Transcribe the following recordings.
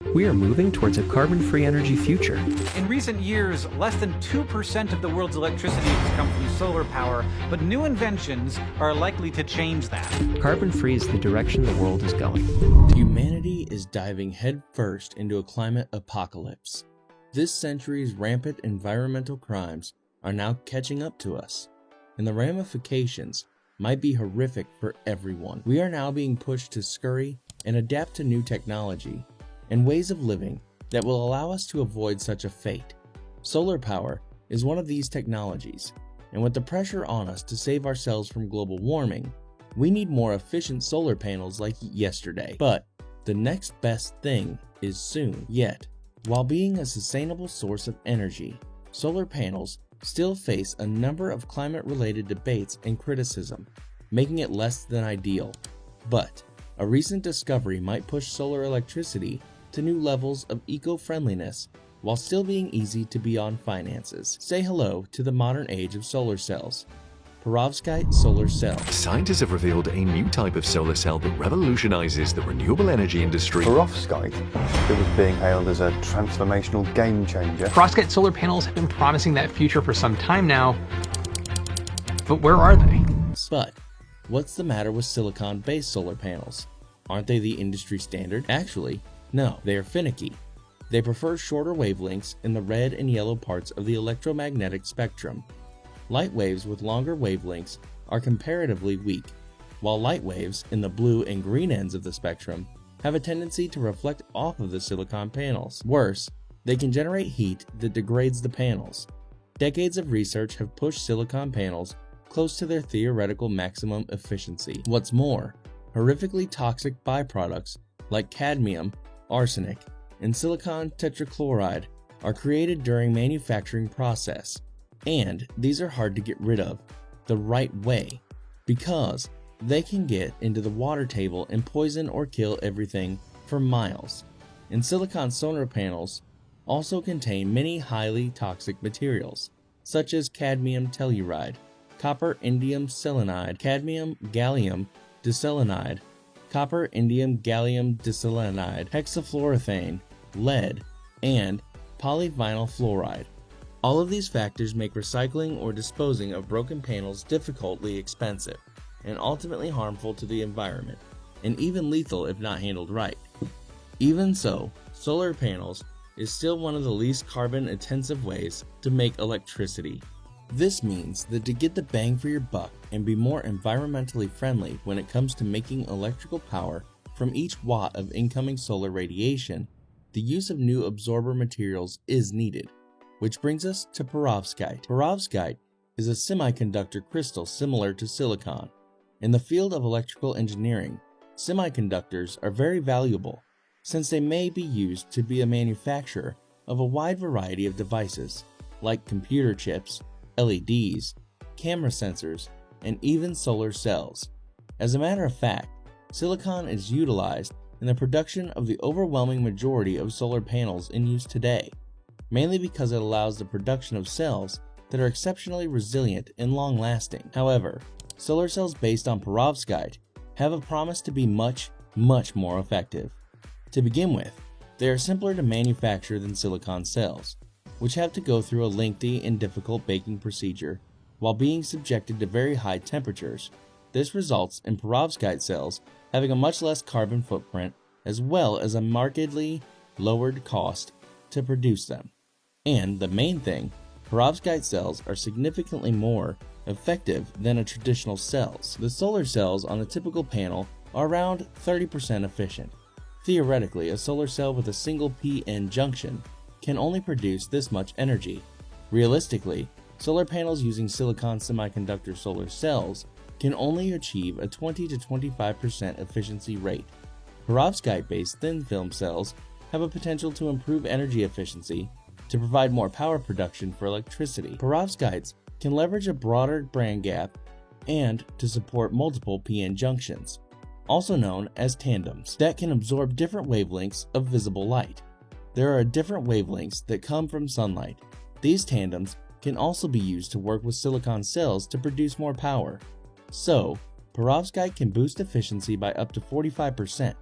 We are moving towards a carbon-free energy future. In recent years, less than 2% of the world's electricity has come from solar power, but new inventions are likely to change that. Carbon-free is the direction the world is going. Humanity is diving headfirst into a climate apocalypse. This century's rampant environmental crimes are now catching up to us, and the ramifications might be horrific for everyone. We are now being pushed to scurry and adapt to new technology and ways of living that will allow us to avoid such a fate. Solar power is one of these technologies, and with the pressure on us to save ourselves from global warming, we need more efficient solar panels like yesterday. But the next best thing is soon. Yet, while being a sustainable source of energy, solar panels still face a number of climate-related debates and criticism, making it less than ideal. But a recent discovery might push solar electricity to new levels of eco-friendliness while still being easy to be on finances. Say hello to the modern age of solar cells. Perovskite solar cell. Scientists have revealed a new type of solar cell that revolutionizes the renewable energy industry. Perovskite, it was being hailed as a transformational game changer. Perovskite solar panels have been promising that future for some time now, but where are they? But what's the matter with silicon-based solar panels? Aren't they the industry standard? Actually, no, they are finicky. They prefer shorter wavelengths in the red and yellow parts of the electromagnetic spectrum. Light waves with longer wavelengths are comparatively weak, while light waves in the blue and green ends of the spectrum have a tendency to reflect off of the silicon panels. Worse, they can generate heat that degrades the panels. Decades of research have pushed silicon panels close to their theoretical maximum efficiency. What's more, horrifically toxic byproducts like cadmium, arsenic, and silicon tetrachloride are created during manufacturing process, and these are hard to get rid of the right way because they can get into the water table and poison or kill everything for miles. And silicon solar panels also contain many highly toxic materials such as cadmium telluride, copper indium selenide, cadmium gallium diselenide, copper indium gallium diselenide, hexafluorothane, lead, and polyvinyl fluoride. All of these factors make recycling or disposing of broken panels difficultly expensive and ultimately harmful to the environment, and even lethal if not handled right. Even so, solar panels is still one of the least carbon-intensive ways to make electricity. This means that to get the bang for your buck and be more environmentally friendly when it comes to making electrical power from each watt of incoming solar radiation, the use of new absorber materials is needed. Which brings us to perovskite. Perovskite is a semiconductor crystal similar to silicon. In the field of electrical engineering, semiconductors are very valuable since they may be used to be a manufacturer of a wide variety of devices like computer chips, LEDs, camera sensors, and even solar cells. As a matter of fact, silicon is utilized in the production of the overwhelming majority of solar panels in use today, mainly because it allows the production of cells that are exceptionally resilient and long-lasting. However, solar cells based on perovskite have a promise to be much more effective. To begin with, they are simpler to manufacture than silicon cells, which have to go through a lengthy and difficult baking procedure while being subjected to very high temperatures. This results in perovskite cells having a much less carbon footprint as well as a markedly lowered cost to produce them. And the main thing, perovskite cells are significantly more effective than a traditional cells. The solar cells on a typical panel are around 30% efficient. Theoretically, a solar cell with a single p-n junction can only produce this much energy. Realistically, solar panels using silicon semiconductor solar cells can only achieve a 20 to 25% efficiency rate. Perovskite-based thin film cells have a potential to improve energy efficiency to provide more power production for electricity. Perovskites can leverage a broader band gap and to support multiple p-n junctions, also known as tandems, that can absorb different wavelengths of visible light. There are different wavelengths that come from sunlight. These tandems can also be used to work with silicon cells to produce more power. So, perovskite can boost efficiency by up to 45%.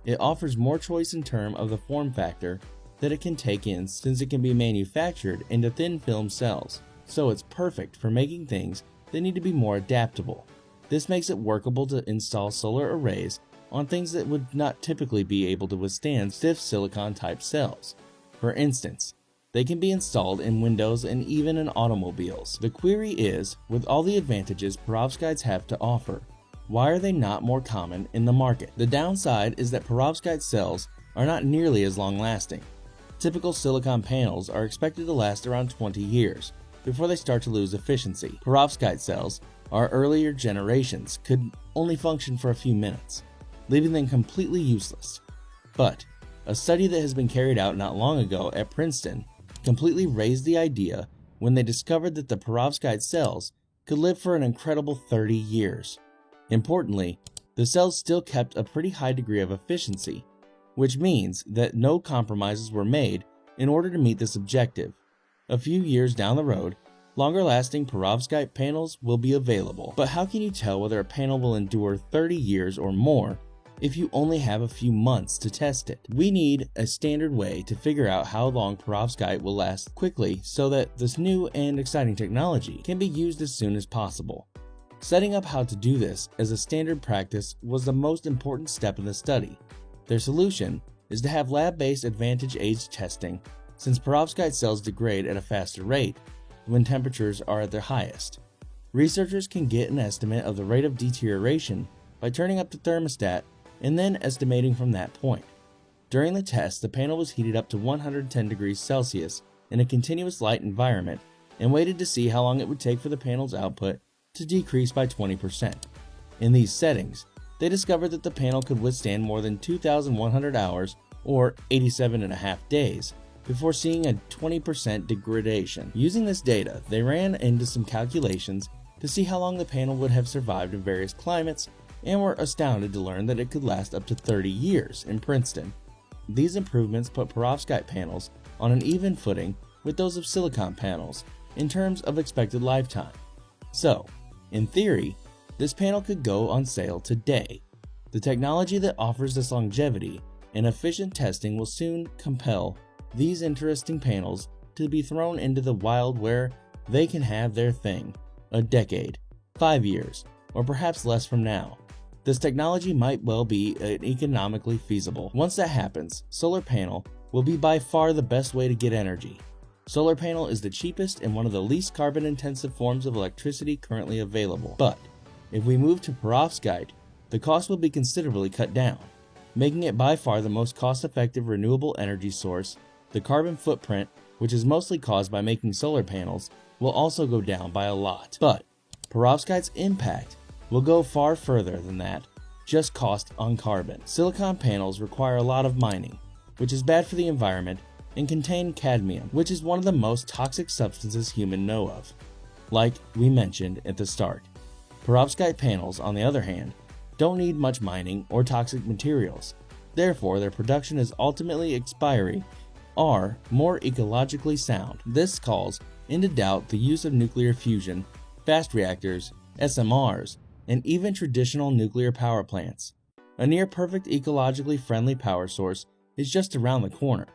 It offers more choice in terms of the form factor that it can take in, since it can be manufactured into thin film cells, so it's perfect for making things that need to be more adaptable. This makes it workable to install solar arrays on things that would not typically be able to withstand stiff silicon type cells. For instance, they can be installed in windows and even in automobiles. The query is, with all the advantages perovskites have to offer, why are they not more common in the market? The downside is that perovskite cells are not nearly as long lasting. Typical silicon panels are expected to last around 20 years before they start to lose efficiency. Perovskite cells, our earlier generations, could only function for a few minutes, leaving them completely useless. But a study that has been carried out not long ago at Princeton completely raised the idea when they discovered that the perovskite cells could live for an incredible 30 years. Importantly, the cells still kept a pretty high degree of efficiency, which means that no compromises were made in order to meet this objective. A few years down the road, longer-lasting perovskite panels will be available. But how can you tell whether a panel will endure 30 years or more if you only have a few months to test it? We need a standard way to figure out how long perovskite will last quickly so that this new and exciting technology can be used as soon as possible. Setting up how to do this as a standard practice was the most important step in the study. Their solution is to have lab-based advantage age testing, since perovskite cells degrade at a faster rate when temperatures are at their highest. Researchers can get an estimate of the rate of deterioration by turning up the thermostat and then estimating from that point. During the test, the panel was heated up to 110 degrees Celsius in a continuous light environment and waited to see how long it would take for the panel's output to decrease by 20%. In these settings, they discovered that the panel could withstand more than 2,100 hours or 87.5 days before seeing a 20% degradation. Using this data, they ran into some calculations to see how long the panel would have survived in various climates and were astounded to learn that it could last up to 30 years in Princeton. These improvements put perovskite panels on an even footing with those of silicon panels in terms of expected lifetime. So, in theory, this panel could go on sale today. The technology that offers this longevity and efficient testing will soon compel these interesting panels to be thrown into the wild where they can have their thing a decade, 5 years, or perhaps less from now. This technology might well be economically feasible. Once that happens, solar panel will be by far the best way to get energy. Solar panel is the cheapest and one of the least carbon-intensive forms of electricity currently available. But if we move to perovskite, the cost will be considerably cut down, making it by far the most cost-effective renewable energy source. The carbon footprint, which is mostly caused by making solar panels, will also go down by a lot. But perovskite's impact will go far further than that, just cost on carbon. Silicon panels require a lot of mining, which is bad for the environment, and contain cadmium, which is one of the most toxic substances humans know of, like we mentioned at the start. Perovskite panels, on the other hand, don't need much mining or toxic materials. Therefore, their production is ultimately expiry are more ecologically sound. This calls into doubt the use of nuclear fusion, fast reactors, SMRs, and even traditional nuclear power plants. A near-perfect ecologically friendly power source is just around the corner,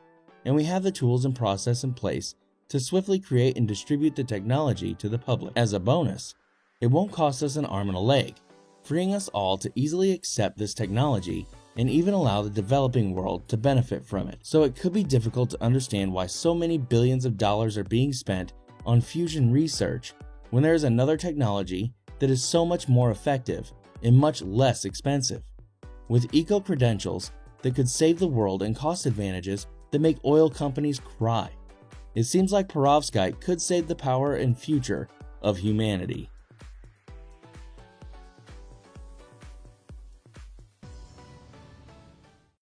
and we have the tools and process in place to swiftly create and distribute the technology to the public. As a bonus, it won't cost us an arm and a leg, freeing us all to easily accept this technology and even allow the developing world to benefit from it. So it could be difficult to understand why so many billions of dollars are being spent on fusion research when there is another technology that is so much more effective and much less expensive, with eco-credentials that could save the world and cost advantages that make oil companies cry. It seems like perovskite could save the power and future of humanity.